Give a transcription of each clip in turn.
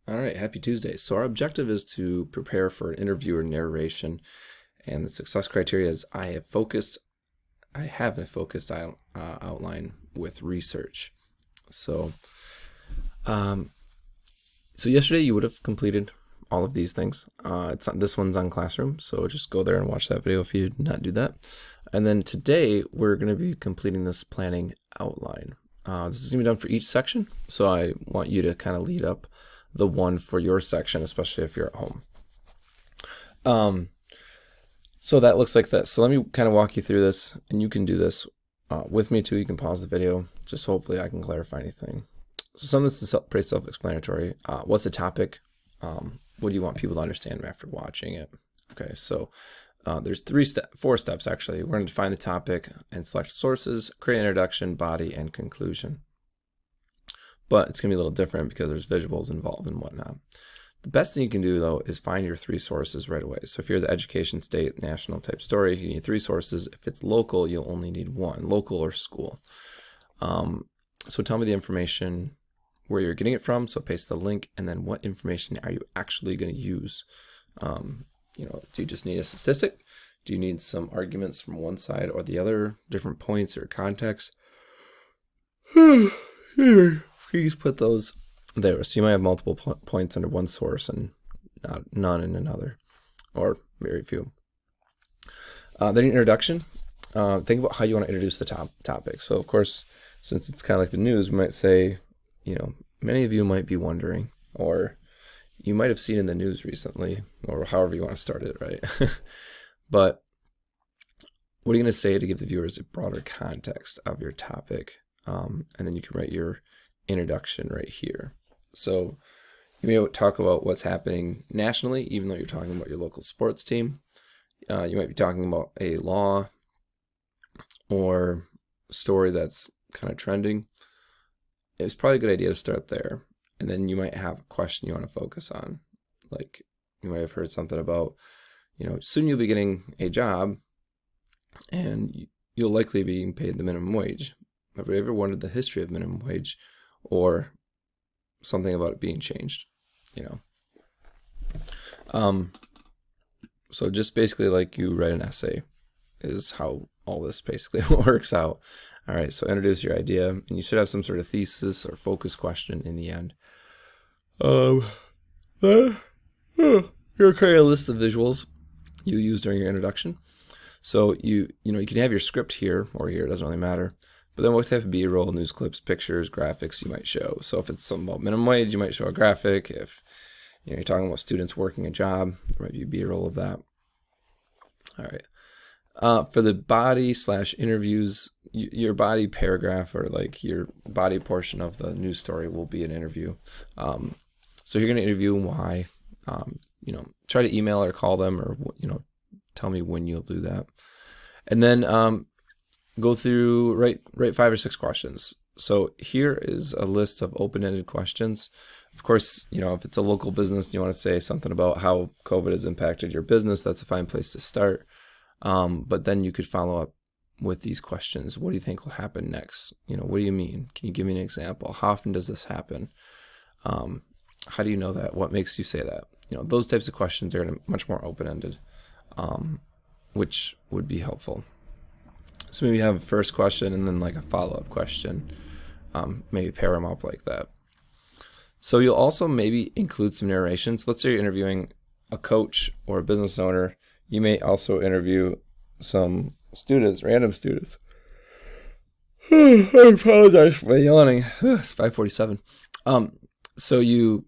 All right, happy Tuesday. So our objective is to prepare for an interview or narration, and the success criteria is I have a focused outline with research. So, um, so yesterday you would have completed all of these things. This one's on Classroom, so just go there and watch that video if you did not do that. And then today we're going to be completing this planning outline. This is going to be done for each section, so I want you to kind of lead up the one for your section, especially if you're at home. So that looks like this. So let me kind of walk you through this, and you can do this with me too. You can pause the video, just hopefully I can clarify anything. So some of this is pretty self-explanatory. What's the topic? What do you want people to understand after watching it? Okay, so there's four steps actually. We're going to define the topic and select sources, create an introduction, body, and conclusion. But it's going to be a little different because there's visuals involved and whatnot. The best thing you can do, though, is find your three sources right away. So if you're the education, state, national type story, you need three sources. If it's local, you'll only need one, local or school. So tell me the information where you're getting it from. So paste the link, and then what information are you actually going to use? Do you just need a statistic? Do you need some arguments from one side or the other, different points or context? Please put those there. So you might have multiple points under one source and none in another, or very few. Then introduction. Think about how you want to introduce the topic. So of course, since it's kind of like the news, we might say, many of you might be wondering, or you might have seen in the news recently, or however you want to start it, right? But what are you going to say to give the viewers a broader context of your topic? And then you can write your introduction right here. So you may talk about what's happening nationally, even though you're talking about your local sports team. You might be talking about a law or story that's kind of trending. It's probably a good idea to start there. And then you might have a question you want to focus on. Like you might have heard something about, soon you'll be getting a job and you'll likely be being paid the minimum wage. Have you ever wondered the history of minimum wage or something about it being changed? So just basically like you write an essay is how all this basically works out. All right, so introduce your idea, and you should have some sort of thesis or focus question in the end. You're creating a list of visuals you use during your introduction. So you can have your script here or here, it doesn't really matter. But then what type of B-roll, news clips, pictures, graphics you might show. So if it's something about minimum wage, you might show a graphic. If you're talking about students working a job, there might be B-roll of that. All right. For the body/interviews, your body paragraph or like your body portion of the news story will be an interview. So you're going to interview why. Try to email or call them, or tell me when you'll do that. And then go through, write 5 or 6 questions. So here is a list of open-ended questions. Of course, if it's a local business, you want to say something about how COVID has impacted your business. That's a fine place to start. But then you could follow up with these questions. What do you think will happen next? What do you mean? Can you give me an example? How often does this happen? How do you know that? What makes you say that? Those types of questions are much more open-ended, which would be helpful. So maybe you have a first question and then like a follow-up question. Maybe pair them up like that. So you'll also maybe include some narrations. Let's say you're interviewing a coach or a business owner. You may also interview some students, random students. I apologize for yawning. It's 5:47. So you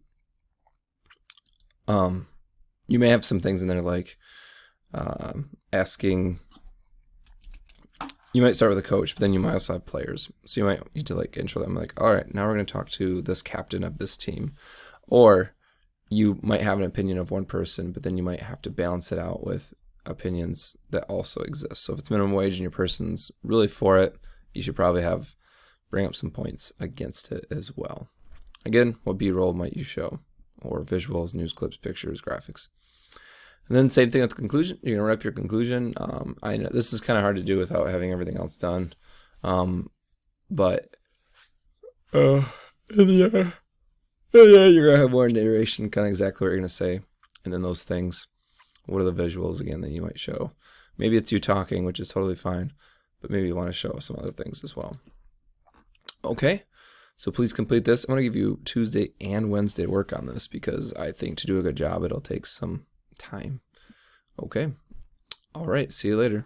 may have some things in there like asking. You might start with a coach, but then you might also have players. So you might need to like intro them like, all right, now we're going to talk to this captain of this team. Or you might have an opinion of one person, but then you might have to balance it out with opinions that also exist. So if it's minimum wage and your person's really for it, you should probably bring up some points against it as well. Again, what B-roll might you show? Or visuals, news clips, pictures, graphics. And then same thing at the conclusion. You're going to write your conclusion. I know this is kind of hard to do without having everything else done. But And then you're going to have more narration, kind of exactly what you're going to say. And then those things, what are the visuals again that you might show? Maybe it's you talking, which is totally fine, but maybe you want to show some other things as well. Okay, so please complete this. I'm going to give you Tuesday and Wednesday to work on this because I think to do a good job, it'll take some time. Okay, all right, see you later.